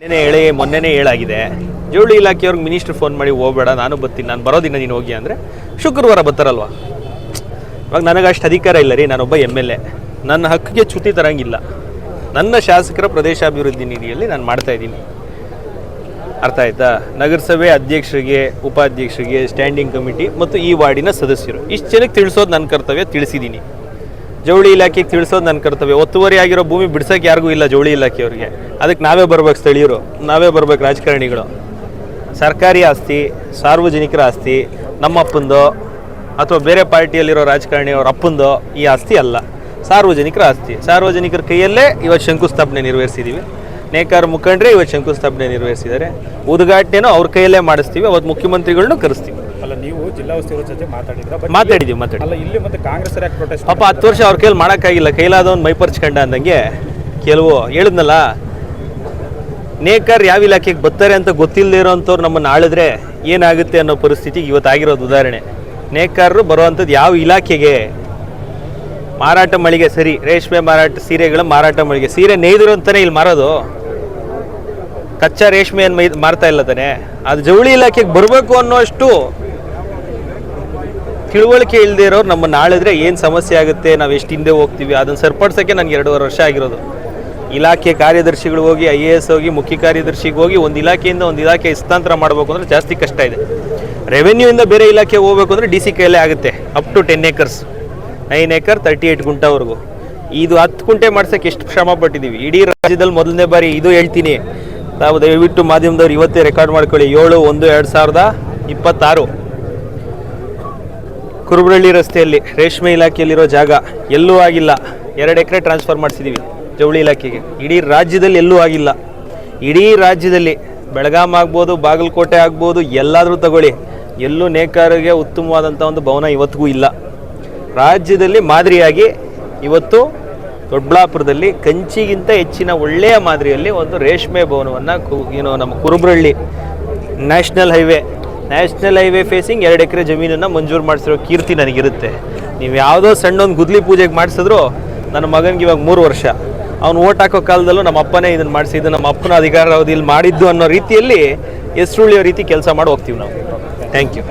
ಮೊನ್ನೆನೇ ಹೇಳಾಗಿದೆ. ಜವಳಿ ಇಲಾಖೆಯವ್ರಿಗೆ minister phone ಮಾಡಿ ಹೋಗಬೇಡ, ನಾನು ಬರ್ತೀನಿ, ನಾನು ಬರೋದಿನ ನೀನು ಹೋಗಿ ಅಂದರೆ ಶುಕ್ರವಾರ ಬರ್ತಾರಲ್ವ. ಇವಾಗ ನನಗಷ್ಟು ಅಧಿಕಾರ ಇಲ್ಲ ರೀ, ನಾನೊಬ್ಬ MLA. ನನ್ನ ಹಕ್ಕಿಗೆ ಚ್ಯುತಿ ತರಂಗಿಲ್ಲ. ನನ್ನ ಶಾಸಕರ ಪ್ರದೇಶಾಭಿವೃದ್ಧಿ ನಿಧಿಯಲ್ಲಿ ನಾನು ಮಾಡ್ತಾಯಿದ್ದೀನಿ. ಅರ್ಥ ಆಯ್ತಾ? ನಗರಸಭೆ ಅಧ್ಯಕ್ಷರಿಗೆ, ಉಪಾಧ್ಯಕ್ಷರಿಗೆ, ಸ್ಟ್ಯಾಂಡಿಂಗ್ ಕಮಿಟಿ ಮತ್ತು ಈ ವಾರ್ಡಿನ ಸದಸ್ಯರು ಇಷ್ಟು ಜನಕ್ಕೆ ತಿಳಿಸೋದು ನನ್ನ ಕರ್ತವ್ಯ, ತಿಳಿಸಿದ್ದೀನಿ. ಜವಳಿ ಇಲಾಖೆಗೆ ತಿಳಿಸೋದು ನನ್ನ ಕರ್ತವ್ಯ. ಒತ್ತುವರಿ ಆಗಿರೋ ಭೂಮಿ ಬಿಡ್ಸೋಕ್ಕೆ ಯಾರಿಗೂ ಇಲ್ಲ ಜವಳಿ ಇಲಾಖೆಯವ್ರಿಗೆ. ಅದಕ್ಕೆ ನಾವೇ ಬರ್ಬೇಕು, ಸ್ಥಳೀಯರು ನಾವೇ ಬರ್ಬೇಕು, ರಾಜಕಾರಣಿಗಳು. ಸರ್ಕಾರಿ ಆಸ್ತಿ, ಸಾರ್ವಜನಿಕರ ಆಸ್ತಿ, ನಮ್ಮಪ್ಪಂದೋ ಅಥವಾ ಬೇರೆ ಪಾರ್ಟಿಯಲ್ಲಿರೋ ರಾಜಕಾರಣಿಯವ್ರ ಅಪ್ಪಂದೋ ಈ ಆಸ್ತಿ ಅಲ್ಲ, ಸಾರ್ವಜನಿಕರ ಆಸ್ತಿ. ಸಾರ್ವಜನಿಕರ ಕೈಯಲ್ಲೇ ಇವತ್ತು ಶಂಕುಸ್ಥಾಪನೆ ನೆರವೇರಿಸಿದ್ದೀವಿ. ನೇಕಾರ ಮುಖಂಡರೇ ಇವತ್ತು ಶಂಕುಸ್ಥಾಪನೆ ನೆರವೇರಿಸಿದ್ದಾರೆ. ಉದ್ಘಾಟನೆನೂ ಅವ್ರ ಕೈಯಲ್ಲೇ ಮಾಡಿಸ್ತೀವಿ. ಅವತ್ತು ಮುಖ್ಯಮಂತ್ರಿಗಳನ್ನೂ ಕರೆಸ್ತೀವಿ. ಅಲ್ಲ, ನೀವು ಜಿಲ್ಲಾ ಉಸ್ತುವಾರಿ ಜೊತೆ ಮಾತಾಡಿದ್ದೀವಿ. ಅಲ್ಲ, ಇಲ್ಲಿ ಮತ್ತೆ ಕಾಂಗ್ರೆಸ್ ಪ್ರೊಟೆಸ್ಟ್ ಪಾಪ 10 ವರ್ಷ ಅವ್ರ ಕೈಯಲ್ಲಿ ಮಾಡೋಕ್ಕಾಗಿಲ್ಲ. ಕೈಲಾದವನು ಮೈಪರ್ಚ್ಕಂಡ ಅಂದಂಗೆ ಕೆಲವು ಹೇಳಿದ್ನಲ್ಲ, ನೇಕಾರ್ ಯಾವ ಇಲಾಖೆಗೆ ಬರ್ತಾರೆ ಅಂತ ಗೊತ್ತಿಲ್ಲದೆ ಇರೋಂಥವ್ರು ನಮ್ಮನ್ನು ಆಳಿದ್ರೆ ಏನಾಗುತ್ತೆ ಅನ್ನೋ ಪರಿಸ್ಥಿತಿಗೆ ಇವತ್ತಾಗಿರೋದು ಉದಾಹರಣೆ. ನೇಕಾರರು ಬರುವಂಥದ್ದು ಯಾವ ಇಲಾಖೆಗೆ? ಮಾರಾಟ ಮಳಿಗೆ ಸರಿ, ರೇಷ್ಮೆ ಮಾರಾಟ, ಸೀರೆಗಳ ಮಾರಾಟ ಮಳಿಗೆ. ಸೀರೆ ನೇಯ್ದರು ಅಂತಾನೆ ಇಲ್ಲಿ ಮಾರೋದು, ಕಚ್ಚಾ ರೇಷ್ಮೆಯನ್ನು ಮಾರ್ತಾ ಇಲ್ಲ ತಾನೆ. ಅದು ಜವಳಿ ಇಲಾಖೆಗೆ ಬರಬೇಕು ಅನ್ನೋಷ್ಟು ತಿಳುವಳಿಕೆ ಇಲ್ಲದೆ ಇರೋರು ನಮ್ಮನ್ನು ಆಳಿದ್ರೆ ಏನು ಸಮಸ್ಯೆ ಆಗುತ್ತೆ, ನಾವು ಎಷ್ಟು ಹಿಂದೆ ಹೋಗ್ತೀವಿ. ಅದನ್ನು ಸರಿಪಡಿಸೋಕ್ಕೆ ನನಗೆ 2.5 ವರ್ಷ ಆಗಿರೋದು. ಇಲಾಖೆ ಕಾರ್ಯದರ್ಶಿಗಳು ಹೋಗಿ, IAS ಹೋಗಿ, ಮುಖ್ಯ ಕಾರ್ಯದರ್ಶಿಗೆ ಹೋಗಿ ಒಂದು ಇಲಾಖೆಯಿಂದ ಒಂದು ಇಲಾಖೆ ಹಸ್ತಾಂತರ ಮಾಡಬೇಕು ಅಂದರೆ ಜಾಸ್ತಿ ಕಷ್ಟ ಇದೆ. ರೆವೆನ್ಯೂಯಿಂದ ಬೇರೆ ಇಲಾಖೆ ಹೋಗಬೇಕು ಅಂದರೆ DC ಕೈಯಲ್ಲೇ ಆಗುತ್ತೆ. ಅಪ್ ಟು 10 acres, 9 acre 38 ಗುಂಟವರೆಗೂ. ಇದು 10 ಗುಂಟೆ ಮಾಡ್ಸೋಕ್ಕೆ ಎಷ್ಟು ಶ್ರಮ ಪಟ್ಟಿದ್ದೀವಿ. ಇಡೀ ರಾಜ್ಯದಲ್ಲಿ ಮೊದಲನೇ ಬಾರಿ ಇದು ಹೇಳ್ತೀನಿ, ತಾವು ದಯವಿಟ್ಟು ಮಾಧ್ಯಮದವ್ರು ಇವತ್ತೇ ರೆಕಾರ್ಡ್ ಮಾಡ್ಕೊಳ್ಳಿ. 7/1/2026 ಕುರುಬರಳ್ಳಿ ರಸ್ತೆಯಲ್ಲಿ ರೇಷ್ಮೆ ಇಲಾಖೆಯಲ್ಲಿರೋ ಜಾಗ ಎಲ್ಲೂ ಆಗಿಲ್ಲ. 2 ಎಕರೆ ಟ್ರಾನ್ಸ್ಫರ್ ಮಾಡಿಸಿದ್ದೀವಿ ಜವಳಿ ಇಲಾಖೆಗೆ. ಇಡೀ ರಾಜ್ಯದಲ್ಲಿ ಎಲ್ಲೂ ಆಗಿಲ್ಲ. ಇಡೀ ರಾಜ್ಯದಲ್ಲಿ ಬೆಳಗಾಂ ಆಗ್ಬೋದು, ಬಾಗಲಕೋಟೆ ಆಗ್ಬೋದು, ಎಲ್ಲಾದರೂ ತಗೊಳ್ಳಿ, ಎಲ್ಲೂ ನೇಕಾರರಿಗೆ ಉತ್ತಮವಾದಂಥ ಒಂದು ಭವನ ಇವತ್ತಿಗೂ ಇಲ್ಲ. ರಾಜ್ಯದಲ್ಲಿ ಮಾದರಿಯಾಗಿ ಇವತ್ತು ದೊಡ್ಡಬಳ್ಳಾಪುರದಲ್ಲಿ ಕಂಚಿಗಿಂತ ಹೆಚ್ಚಿನ ಒಳ್ಳೆಯ ಮಾದರಿಯಲ್ಲಿ ಒಂದು ರೇಷ್ಮೆ ಭವನವನ್ನು ನಮ್ಮ ಕುರುಬರಳ್ಳಿ ನ್ಯಾಷನಲ್ ಹೈವೇ ಫೇಸಿಂಗ್ 2 ಎಕರೆ ಜಮೀನನ್ನು ಮಂಜೂರು ಮಾಡಿಸಿರೋ ಕೀರ್ತಿ ನನಗಿರುತ್ತೆ. ನೀವು ಯಾವುದೋ ಸಣ್ಣೊಂದು ಗುದ್ಲಿ ಪೂಜೆಗೆ ಮಾಡಿಸಿದ್ರು, ನನ್ನ ಮಗನಿಗೆ ಇವಾಗ 3 ವರ್ಷ, ಅವ್ನು ಓಟ್ ಹಾಕೋ ಕಾಲದಲ್ಲೂ ನಮ್ಮ ಅಪ್ಪನೇ ಇದನ್ನು ಮಾಡಿಸಿದ್ದು, ನಮ್ಮ ಅಪ್ಪನ ಅಧಿಕಾರ ಅವಧಿಯಲ್ಲಿ ಮಾಡಿದ್ದು ಅನ್ನೋ ರೀತಿಯಲ್ಲಿ ಹೆಸರುಳಿಯೋ ರೀತಿ ಕೆಲಸ ಮಾಡಿ ಹೋಗ್ತೀವಿ ನಾವು. Thank you.